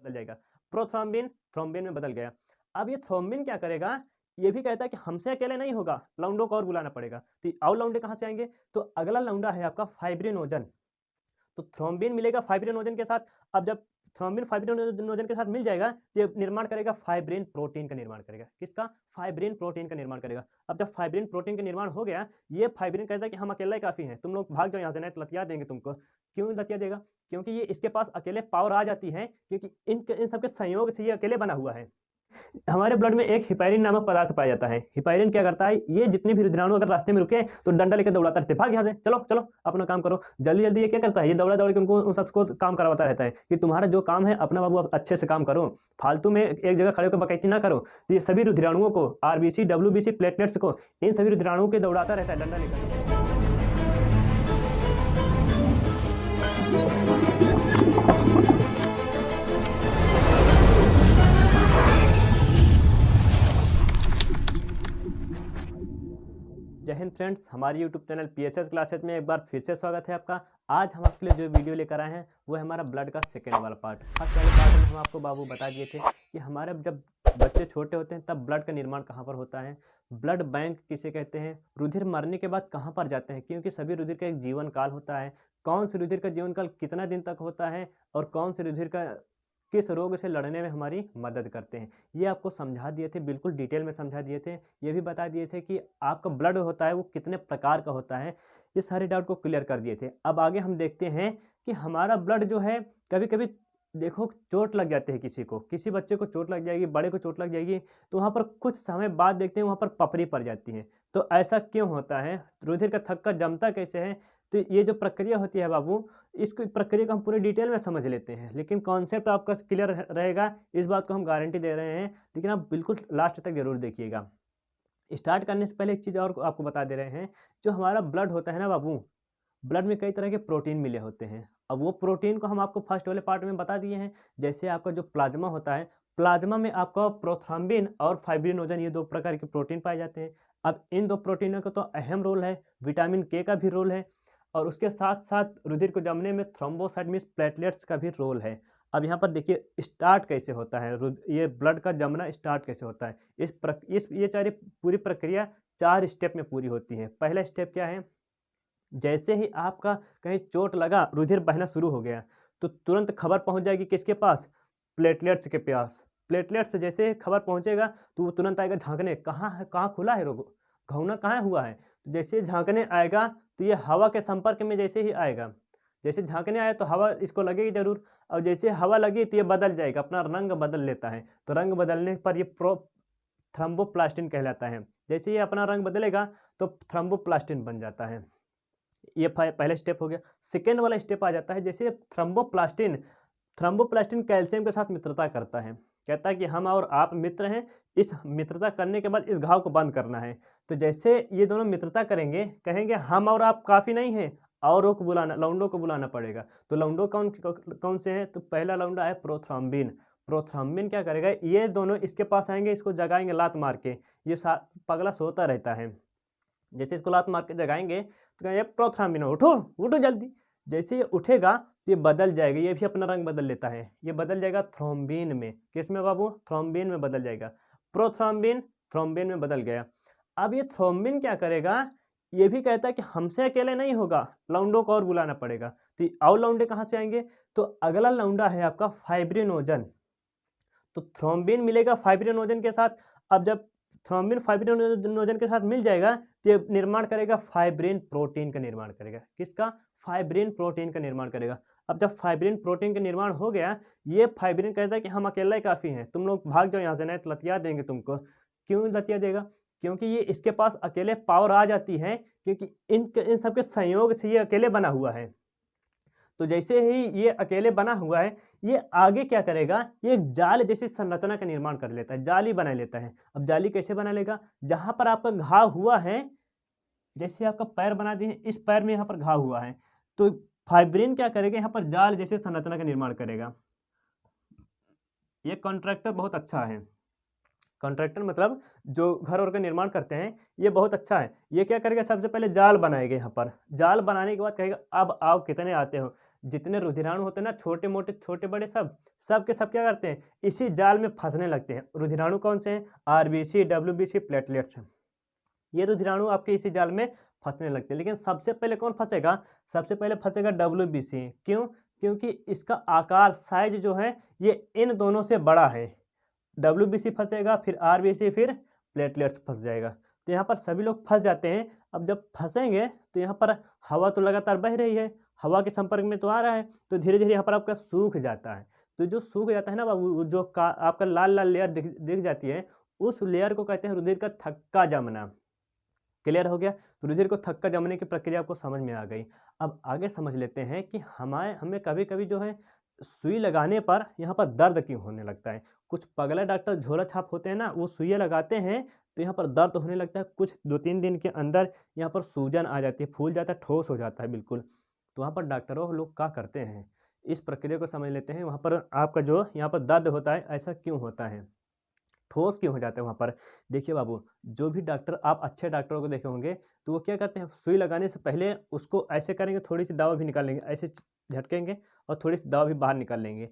बदल जाएगा। Prothrombin thrombin में बदल गया। अब ये थ्रोम्बिन क्या करेगा, ये भी कहता है कि हमसे अकेले नहीं होगा, लौंडों को और बुलाना पड़ेगा। तो और लौंडे कहाँ से आएंगे, तो अगला लौंडा है आपका फाइब्रिनोजन। तो थ्रोम्बिन मिलेगा फाइब्रिनोजन के साथ। अब जब थ्रोम्बिन फाइब्रिनोजन के साथ मिल जाएगा तो ये निर्माण करेगा फाइब्रिन प्रोटीन का निर्माण करेगा। किसका, फाइब्रिन प्रोटीन का निर्माण करेगा। अब जब फाइब्रिन प्रोटीन का निर्माण हो गया, ये फाइब्रिन कहता है कि हम अकेला ही काफी हैं, तुम लोग भाग जाओ यहाँ से, नहीं तो लतिया देंगे तुमको। क्यों लतिया देगा, क्योंकि ये इसके पास अकेले पावर आ जाती है, क्योंकि इन सबके संयोग से ये अकेले बना हुआ है। हमारे ब्लड में एक हिपैरिन नामक पदार्थ पाया जाता है। हिपैरिन क्या करता है, ये जितने भी रुधिराणु अगर रास्ते में रुके तो डंडा लेकर दौड़ाता रहता है, भाग यहाँ से, चलो चलो अपना काम करो जल्दी जल्दी। ये क्या करता है, ये दौड़ा दौड़ के उनको उन सबको काम करवाता रहता है कि तुम्हारा जो काम है अपना बाबू आप अच्छे से काम करो, फालतू में एक जगह खड़े होकर बकैती ना करो। तो ये सभी रुधिराणुओं को, आरबीसी डब्ल्यूबीसी प्लेटलेट्स को, इन सभी रुधिराणुओं के दौड़ाता रहता है डंडा लेकर। जय हिंद फ्रेंड्स, हमारे यूट्यूब चैनल पीएसएस क्लासेज में एक बार फिर से स्वागत है आपका। आज हम आपके लिए जो वीडियो लेकर आए हैं वो है हमारा ब्लड का सेकेंड वाला पार्ट। फर्स्ट वाले पार्ट में हम आपको बाबू बता दिए थे कि हमारे जब बच्चे छोटे होते हैं तब ब्लड का निर्माण कहाँ पर होता है, ब्लड बैंक किसे कहते हैं, रुधिर मरने के बाद कहाँ पर जाते हैं, क्योंकि सभी रुधिर का एक जीवन काल होता है, कौन से रुधिर का जीवन काल कितना दिन तक होता है और कौन से रुधिर का किस रोग से लड़ने में हमारी मदद करते हैं, ये आपको समझा दिए थे, बिल्कुल डिटेल में समझा दिए थे। ये भी बता दिए थे कि आपका ब्लड होता है वो कितने प्रकार का होता है, ये सारे डाउट को क्लियर कर दिए थे। अब आगे हम देखते हैं कि हमारा ब्लड जो है, कभी कभी देखो चोट लग जाती है किसी को, किसी बच्चे को चोट लग जाएगी, बड़े को चोट लग जाएगी, तो वहाँ पर कुछ समय बाद देखते हैं वहाँ पर पपड़ी पड़ जाती है। तो ऐसा क्यों होता है, रुधिर का थक्का जमता कैसे है, तो ये जो प्रक्रिया होती है बाबू, इसको प्रक्रिया को हम पूरे डिटेल में समझ लेते हैं, लेकिन कॉन्सेप्ट आपका क्लियर रहेगा, इस बात को हम गारंटी दे रहे हैं। लेकिन आप बिल्कुल लास्ट तक जरूर देखिएगा। स्टार्ट करने से पहले एक चीज़ और आपको बता दे रहे हैं, जो हमारा ब्लड होता है ना बाबू, ब्लड में कई तरह के प्रोटीन मिले होते हैं। अब वो प्रोटीन को हम आपको फर्स्ट वाले पार्ट में बता दिए हैं। जैसे आपका जो प्लाज्मा होता है, प्लाज्मा में आपका प्रोथ्रोम्बिन और फाइब्रिनोजन, ये दो प्रकार के प्रोटीन पाए जाते हैं। अब इन दो प्रोटीनों का तो अहम रोल है, विटामिन के का भी रोल है, और उसके साथ साथ रुधिर को जमने में थ्रोम्बोसाइट मींस प्लेटलेट्स का भी रोल है। अब यहाँ पर देखिए स्टार्ट कैसे होता है, ये ब्लड का जमना स्टार्ट कैसे होता है। ये पूरी प्रक्रिया 4 स्टेप में पूरी होती है। पहला स्टेप क्या है, जैसे ही आपका कहीं चोट लगा, रुधिर बहना शुरू हो गया, तो तुरंत खबर पहुंच जाएगी किसके पास, प्लेटलेट्स के पास। प्लेटलेट्स जैसे ही खबर पहुंचेगा तो वो तुरंत आएगा झांकने, कहाँ है, कहाँ खुला है रोग, घावना कहाँ हुआ है। तो जैसे झांकने आएगा तो ये हवा के संपर्क में जैसे ही आएगा, जैसे झांकने आया तो हवा इसको लगेगी जरूर, और जैसे हवा लगी तो ये बदल जाएगा, अपना रंग बदल लेता है। तो रंग बदलने पर ये थ्रोम्बोप्लास्टिन कहलाता है। जैसे ये अपना रंग बदलेगा तो थ्रोम्बोप्लास्टिन बन जाता है। ये पहला स्टेप हो गया। सेकेंड वाला स्टेप आ जाता है, जैसे थ्रोम्बोप्लास्टिन, थ्रोम्बोप्लास्टिन कैल्शियम के साथ मित्रता करता है, कहता है कि हम और आप मित्र हैं, इस मित्रता करने के बाद इस घाव को बंद करना है। तो जैसे ये दोनों मित्रता करेंगे, कहेंगे हम और आप काफ़ी नहीं हैं, औरों को बुलाना, लौंडों को बुलाना पड़ेगा। तो लौंडो कौन कौन से हैं, तो पहला लौंडा है प्रोथ्रोम्बिन। प्रोथ्रोम्बिन क्या करेगा, ये दोनों इसके पास आएंगे, इसको जगाएंगे लात मार के। ये पगला सोता रहता है, जैसे इसको लात मार के जगाएंगे तो कहेंगे प्रोथ्रोम्बिन उठो उठो जल्दी। जैसे ये उठेगा तो ये बदल जाएगा, ये भी अपना रंग बदल लेता है, ये बदल जाएगा थ्रोम्बिन में। किस में बाबू, थ्रोम्बिन में बदल जाएगा। प्रोथ्रोम्बिन थ्रोम्बिन में बदल गया। अब ये थ्रोम्बिन क्या करेगा, ये भी कहता है कि हमसे अकेले नहीं होगा, लौंडों को और बुलाना पड़ेगा। तो और लौंडे कहाँ से आएंगे, तो अगला लौंडा है आपका फाइब्रिनोजन। तो थ्रोम्बिन मिलेगा फाइब्रिनोजन के साथ। अब जब थ्रोम्बिन फाइब्रिनोजन के साथ मिल जाएगा तो ये निर्माण करेगा फाइब्रिन प्रोटीन का निर्माण करेगा। किसका, फाइब्रिन प्रोटीन का निर्माण करेगा। अब जब फाइब्रिन प्रोटीन का निर्माण हो गया, ये फाइब्रिन कहता है कि हम अकेला ही काफ़ी हैं, तुम लोग भाग जाओ यहाँ से, नहीं तो लतिया देंगे तुमको। क्यों लतिया देगा, क्योंकि ये इसके पास अकेले पावर आ जाती है, क्योंकि इन सबके संयोग से ये अकेले बना हुआ है। तो जैसे ही ये अकेले बना हुआ है, ये आगे क्या करेगा, ये एक जाल जैसी संरचना का निर्माण कर लेता है, जाली बना लेता है। अब जाली कैसे बना लेगा, जहां पर आपका घाव हुआ है, जैसे आपका पैर बना दिए, इस पैर में यहाँ पर घाव हुआ है, तो फाइब्रिन क्या करेगा, यहाँ पर जाल जैसे संरचना का निर्माण करेगा। ये कॉन्ट्रैक्टर बहुत अच्छा है, कॉन्ट्रैक्टर मतलब जो घर और का निर्माण करते हैं, ये बहुत अच्छा है। ये क्या करेगा, सबसे पहले जाल बनाएगा, यहाँ पर जाल बनाने के बाद कहेगा अब आओ कितने आते हो। जितने रुधिराणु होते हैं ना, छोटे मोटे छोटे बड़े सब के सब क्या करते हैं, इसी जाल में फंसने लगते हैं। रुधिराणु कौन से हैं, आरबीसी, डब्ल्यूबीसी, प्लेटलेट्स। ये रुधिराणु आपके इसी जाल में फंसने लगते हैं। लेकिन सबसे पहले कौन फंसेगा, सबसे पहले फंसेगा डब्ल्यूबीसी। क्यों, क्योंकि इसका आकार साइज जो है ये इन दोनों से बड़ा है। डब्ल्यूबीसी फंसेगा, फिर आरबीसी, फिर प्लेटलेट्स फंस जाएगा। तो यहाँ पर सभी लोग फंस जाते हैं। अब जब फंसेंगे तो यहाँ पर हवा तो लगातार बह रही है, हवा के संपर्क में तो आ रहा है, तो धीरे धीरे यहाँ पर आपका सूख जाता है। तो जो सूख जाता है ना बाबू, जो आपका लाल लाल लेयर दिख जाती है, उस लेयर को कहते हैं रुधिर का थक्का जमना। क्लियर हो गया। तो रुधिर को थक्का जमने की प्रक्रिया आपको समझ में आ गई। अब आगे समझ लेते हैं कि हमें कभी कभी जो है सुई लगाने पर यहाँ पर दर्द क्यों होने लगता है। कुछ पगला डॉक्टर झोला छाप होते हैं ना, वो सुइयाँ लगाते हैं तो यहाँ पर दर्द होने लगता है। कुछ 2-3 दिन के अंदर यहाँ पर सूजन आ जाती है, फूल जाता है, ठोस हो जाता है बिल्कुल। तो वहाँ पर डॉक्टरों लोग क्या करते हैं, इस प्रक्रिया को समझ लेते हैं। वहाँ पर आपका जो यहाँ पर दर्द होता है, ऐसा क्यों होता है, ठोस क्यों हो जाता है वहाँ पर। देखिए बाबू, जो भी डॉक्टर, आप अच्छे डॉक्टरों को देखे होंगे तो वो क्या करते हैं, सुई लगाने से पहले उसको ऐसे करेंगे, थोड़ी सी दवा भी निकाल लेंगे, ऐसे झटकेंगे और थोड़ी सी दवा भी बाहर निकाल लेंगे।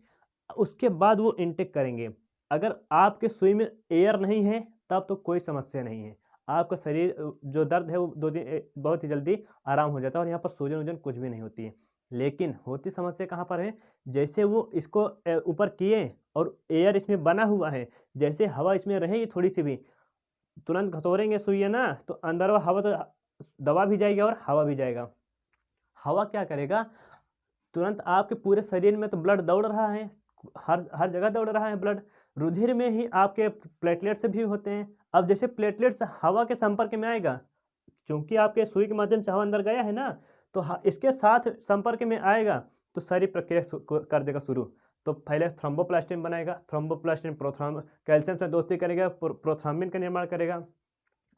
उसके बाद वो इनटेक करेंगे। अगर आपके सुई में एयर नहीं है तब तो कोई समस्या नहीं है, आपका शरीर जो दर्द है वो 2 दिन बहुत ही जल्दी आराम हो जाता है और यहाँ पर सूजन वूजन कुछ भी नहीं होती है। लेकिन होती समस्या कहाँ पर है, जैसे वो इसको ऊपर किए और एयर इसमें बना हुआ है, जैसे हवा इसमें रहेगी थोड़ी सी भी, तुरंत घसोरेंगे सुई है ना, तो अंदर वो हवा, तो दवा भी जाएगी और हवा भी जाएगा। हवा क्या करेगा, तुरंत आपके पूरे शरीर में तो ब्लड दौड़ रहा है, हर जगह दौड़ रहा है ब्लड, रुधिर में ही आपके प्लेटलेट्स भी होते हैं। अब जैसे प्लेटलेट्स हवा के संपर्क में आएगा, क्योंकि आपके सुई के माध्यम से हवा अंदर गया है ना, तो इसके साथ संपर्क में आएगा तो सारी प्रक्रिया कर देगा शुरू। तो पहले थ्रोम्बोप्लास्टिन बनाएगा, थ्रोम्बोप्लास्टिन कैल्शियम से दोस्ती करेगा, प्रोथ्रोम्बिन का निर्माण करेगा।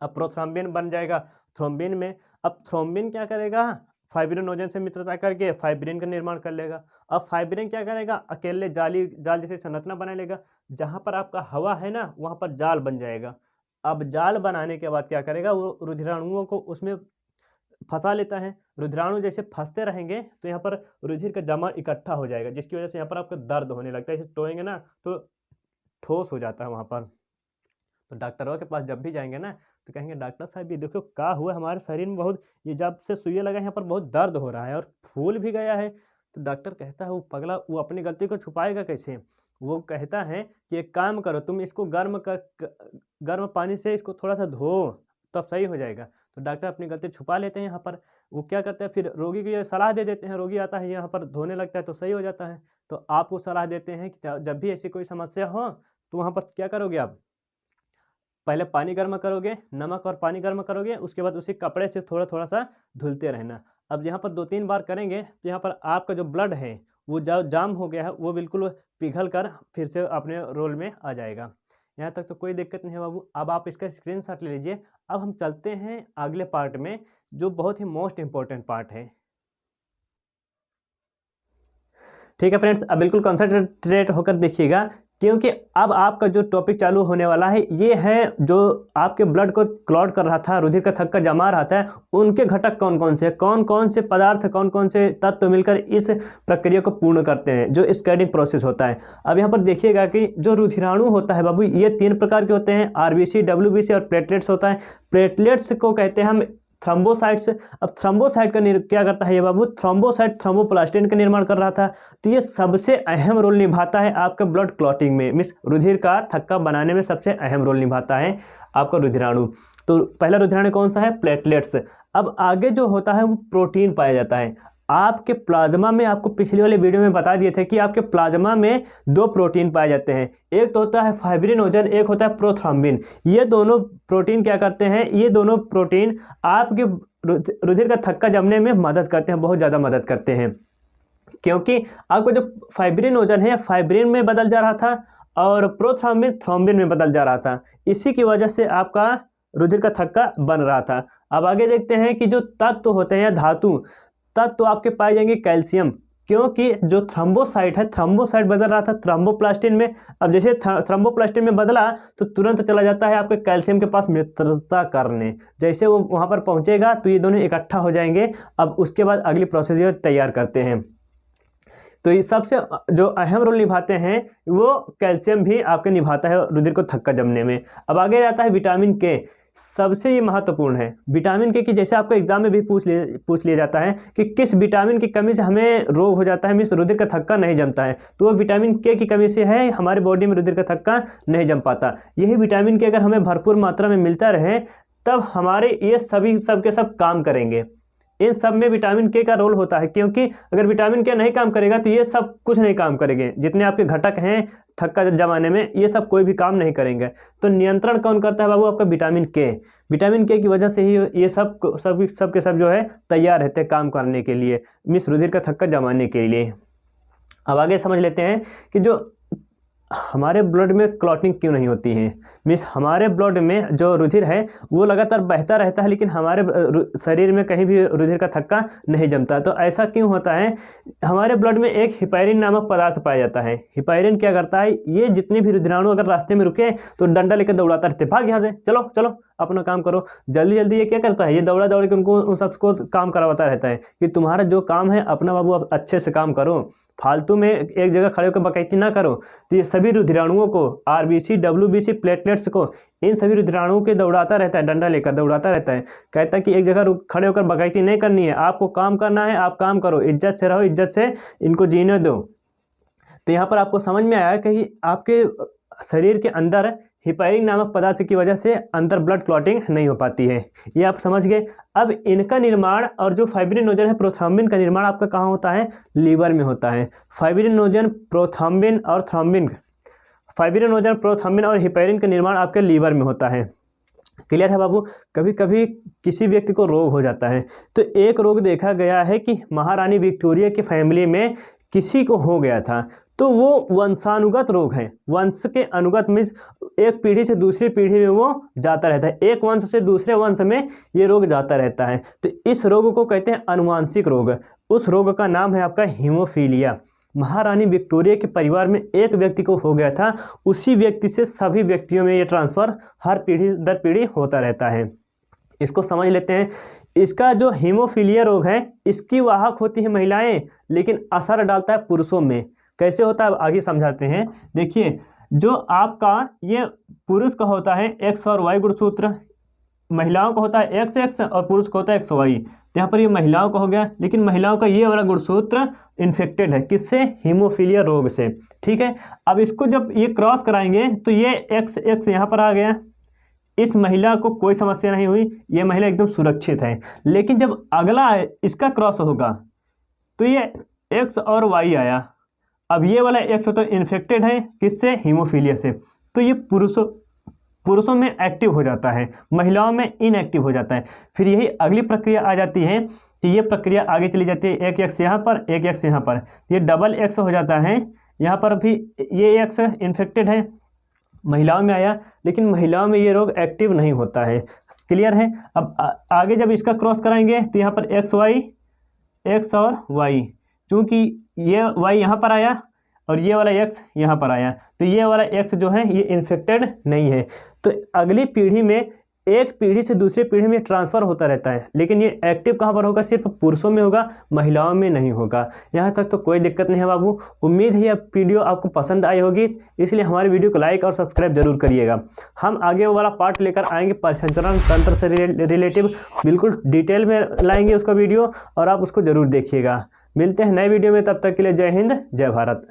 अब प्रोथ्रोम्बिन बन जाएगा थ्रोम्बिन में। अब थ्रोम्बिन क्या करेगा, फाइब्रिनोजन से मित्रता करके फाइब्रिन का निर्माण कर लेगा। अब फाइब्रिन क्या करेगा, अकेले जाल जैसे संरचना बना लेगा, जहाँ पर आपका हवा है ना वहाँ पर जाल बन जाएगा। अब जाल बनाने के बाद क्या करेगा, वो रुधिराणुओं को उसमें फंसा लेता है। रुधिराणु जैसे फंसते रहेंगे तो यहाँ पर रुधिर का जमा इकट्ठा हो जाएगा, जिसकी वजह से यहाँ पर आपको दर्द होने लगता है। इसे टोएंगे ना तो ठोस हो जाता है वहाँ पर। तो डॉक्टरों के पास जब भी जाएंगे ना तो कहेंगे, डॉक्टर साहब ये देखो क्या हुआ, हमारे शरीर में बहुत, ये जब से सुइयाँ लगा यहाँ पर बहुत दर्द हो रहा है और फूल भी गया है। तो डॉक्टर कहता है, वो पगला वो अपनी गलती को छुपाएगा कैसे। वो कहता है कि एक काम करो, तुम इसको गर्म पानी से इसको थोड़ा सा धो, तब सही हो जाएगा। तो डॉक्टर अपनी गलती छुपा लेते हैं यहाँ पर। वो क्या करते हैं, फिर रोगी को ये सलाह दे देते हैं, रोगी आता है यहाँ पर धोने लगता है तो सही हो जाता है। तो आपको सलाह देते हैं कि जब भी ऐसी कोई समस्या हो तो वहाँ पर क्या करोगे, आप पहले पानी गर्म करोगे, नमक और पानी गर्म करोगे, उसके बाद उसी कपड़े से थोड़ा थोड़ा सा धुलते रहना। अब यहाँ पर 2-3 बार करेंगे तो यहाँ पर आपका जो ब्लड है वो जाम हो गया है, वो बिल्कुल पिघल कर फिर से अपने रोल में आ जाएगा। यहाँ तक तो कोई दिक्कत नहीं है बाबू। अब आप इसका स्क्रीनशॉट ले लीजिए। अब हम चलते हैं अगले पार्ट में, जो बहुत ही मोस्ट इम्पोर्टेंट पार्ट है। ठीक है फ्रेंड्स, अब बिल्कुल कंसंट्रेट होकर देखिएगा, क्योंकि अब आपका जो टॉपिक चालू होने वाला है ये है जो आपके ब्लड को क्लॉट कर रहा था, रुधिर का थक्का जमा रहा था, उनके घटक कौन कौन से, कौन कौन से पदार्थ, कौन कौन से तत्व मिलकर इस प्रक्रिया को पूर्ण करते हैं, जो स्कैडिंग प्रोसेस होता है। अब यहाँ पर देखिएगा कि जो रुधिराणु होता है बाबू, ये 3 प्रकार के होते हैं, आरबीसी, डब्ल्यूबीसी और प्लेटलेट्स होता है। प्लेटलेट्स को कहते हैं हम थ्रोम्बोसाइट्स। अब थ्रोम्बोसाइट का क्या करता है ये बाबू, थ्रोम्बोसाइट थ्रोम्बोप्लास्टिन का निर्माण कर रहा था। तो ये सबसे अहम रोल निभाता है आपके ब्लड क्लॉटिंग में, मीन्स रुधिर का थक्का बनाने में सबसे अहम रोल निभाता है आपका रुधिराणु। तो पहला रुधिराणु कौन सा है, प्लेटलेट्स। अब आगे जो होता है वो प्रोटीन पाया जाता है आपके प्लाज्मा में। आपको पिछले वाले वीडियो में बता दिए थे कि आपके प्लाज्मा में 2 प्रोटीन पाए जाते हैं, एक तो होता है फाइब्रिनोजन, एक होता है प्रोथ्रोम्बिन। ये दोनों प्रोटीन क्या करते हैं, ये दोनों प्रोटीन आपके रुधिर का थक्का जमने में मदद करते हैं, बहुत ज़्यादा मदद करते हैं। क्योंकि आपको जो फाइब्रिनोजन है फाइब्रिन में बदल जा रहा था और प्रोथ्रोम्बिन थ्रोम्बिन में बदल जा रहा था, इसी की वजह से आपका रुधिर का थक्का बन रहा था। अब आगे देखते हैं कि जो तत्व होते हैं, धातु तत्व आपके पाए जाएंगे कैल्शियम, क्योंकि जो थ्रोम्बोसाइट है, थ्रोम्बोसाइट बदल रहा था थ्रोम्बोप्लास्टिन में। अब जैसे थ्रोम्बोप्लास्टिन में बदला तो तुरंत चला जाता है आपके कैल्शियम के पास मित्रता करने। जैसे वो वहाँ पर पहुँचेगा तो ये दोनों इकट्ठा हो जाएंगे। अब उसके बाद अगली प्रोसीजर तैयार करते हैं। तो ये सबसे जो अहम रोल निभाते हैं वो कैल्शियम भी आपके निभाता है रुधिर को थक्का जमने में। अब आगे जाता है विटामिन के, सबसे ये महत्वपूर्ण है विटामिन के, कि जैसे आपको एग्जाम में भी पूछ लिया जाता है कि किस विटामिन की कमी से हमें रोग हो जाता है, मीन्स रुधिर का थक्का नहीं जमता है, तो वो विटामिन के की कमी से है, हमारे बॉडी में रुधिर का थक्का नहीं जम पाता। यही विटामिन के अगर हमें भरपूर मात्रा में मिलता रहे तब हमारे ये सभी सब के सब काम करेंगे। इन सब में विटामिन के का रोल होता है, क्योंकि अगर विटामिन के नहीं काम करेगा तो ये सब कुछ नहीं काम करेंगे, जितने आपके घटक हैं थक्का जमाने में ये सब कोई भी काम नहीं करेंगे। तो नियंत्रण कौन करता है बाबू? आपका विटामिन के। विटामिन के की वजह से ही ये सब के सब जो है तैयार रहते हैं काम करने के लिए, मीन्स रुधिर का थक्का जमाने के लिए। अब आगे समझ लेते हैं कि जो हमारे ब्लड में क्लॉटिंग क्यों नहीं होती है। मीन्स हमारे ब्लड में जो रुधिर है वो लगातार बहता रहता है, लेकिन हमारे शरीर में कहीं भी रुधिर का थक्का नहीं जमता। तो ऐसा क्यों होता है? हमारे ब्लड में एक हिपैरिन नामक पदार्थ पाया जाता है। हिपैरिन क्या करता है, ये जितने भी रुधिराणु अगर रास्ते में रुके तो डंडा लेकर दौड़ाता रहते, भाग यहाँ से, चलो चलो अपना काम करो जल्दी जल्दी। ये क्या करता है, ये दौड़ा दौड़ के उनको उन सबको काम करवाता रहता है कि तुम्हारा जो काम है अपना बाबू आप अच्छे से काम करो, फालतू में एक जगह खड़े होकर बकैती ना करो। तो ये सभी रुधिराणुओं को, आरबीसी, डब्ल्यूबीसी, प्लेटलेट्स को, इन सभी रुधिराणुओं के दौड़ाता रहता है, डंडा लेकर दौड़ाता रहता है। कहता है कि एक जगह खड़े होकर बकैती नहीं करनी है, आपको काम करना है, आप काम करो, इज्जत से रहो, इज्जत से इनको जीने दो। तो यहाँ पर आपको समझ में आया कि आपके शरीर के अंदर हिपैरिन नामक पदार्थ की वजह से अंदर ब्लड क्लॉटिंग नहीं हो पाती है, ये आप समझ गए। अब इनका निर्माण और जो फाइब्रिनोजन है, प्रोथ्रोम्बिन का निर्माण आपका कहाँ होता है? लीवर में होता है। फाइब्रिनोजन, प्रोथ्रोम्बिन और थ्रोम्बिन, फाइब्रिनोजन, प्रोथ्रोम्बिन और हिपैरिन का निर्माण आपके लीवर में होता है। क्लियर है बाबू? कभी कभी किसी व्यक्ति को रोग हो जाता है, तो एक रोग देखा गया है कि महारानी विक्टोरिया की फैमिली में किसी को हो गया था, तो वो वंशानुगत रोग है। वंश के अनुगत मीन्स एक पीढ़ी से दूसरी पीढ़ी में वो जाता रहता है, एक वंश से दूसरे वंश में ये रोग जाता रहता है। तो इस रोग को कहते हैं अनुवांशिक रोग। उस रोग का नाम है आपका हीमोफीलिया। महारानी विक्टोरिया के परिवार में एक व्यक्ति को हो गया था, उसी व्यक्ति से सभी व्यक्तियों में ये ट्रांसफर हर पीढ़ी दर पीढ़ी होता रहता है। इसको समझ लेते हैं। इसका जो हीमोफीलिया रोग है, इसकी वाहक होती है महिलाएं, लेकिन असर डालता है पुरुषों में। कैसे होता है आगे समझाते हैं। देखिए, जो आपका ये पुरुष का होता है एक्स और वाई गुणसूत्र, महिलाओं का होता है एक्स एक्स और पुरुष का होता है एक्स वाई। तो यहाँ पर ये महिलाओं का हो गया, लेकिन महिलाओं का ये वाला गुणसूत्र इन्फेक्टेड है, किससे? हीमोफीलिया रोग से। ठीक है, अब इसको जब ये क्रॉस कराएंगे तो ये एक्स एक्स यहाँ पर आ गया, इस महिला को कोई समस्या नहीं हुई, ये महिला एकदम सुरक्षित है। लेकिन जब अगला इसका क्रॉस होगा तो ये एक्स और वाई आया, अब ये वाला एक्स तो इन्फेक्टेड है, किससे? हीमोफीलिया से। तो ये पुरुषों में एक्टिव हो जाता है, महिलाओं में इनएक्टिव हो जाता है। फिर यही अगली प्रक्रिया आ जाती है कि ये प्रक्रिया आगे चली जाती है, एक एक्स यहाँ पर, एक एक्स यहाँ पर, ये डबल एक्स हो जाता है। यहाँ पर भी ये एक्स इन्फेक्टेड है, महिलाओं में आया, लेकिन महिलाओं में ये रोग एक्टिव नहीं होता है। क्लियर है? अब आगे जब इसका क्रॉस कराएंगे तो यहाँ पर एक्स वाई, एक्स और वाई, चूँकि ये वाई यहाँ पर आया और ये वाला एक्स यहाँ पर आया, तो ये वाला एक्स जो है ये इन्फेक्टेड नहीं है। तो अगली पीढ़ी में एक पीढ़ी से दूसरी पीढ़ी में ट्रांसफ़र होता रहता है, लेकिन ये एक्टिव कहाँ पर होगा? सिर्फ पुरुषों में होगा, महिलाओं में नहीं होगा। यहाँ तक तो कोई दिक्कत नहीं है बाबू। उम्मीद है यह वीडियो आपको पसंद आई होगी, इसलिए हमारी वीडियो को लाइक और सब्सक्राइब जरूर करिएगा। हम आगे वाला पार्ट लेकर आएंगे, पाचन तंत्र से रिलेटिव बिल्कुल डिटेल में लाएंगे उसका वीडियो, और आप उसको ज़रूर देखिएगा। मिलते हैं नए वीडियो में, तब तक के लिए जय हिंद, जय भारत।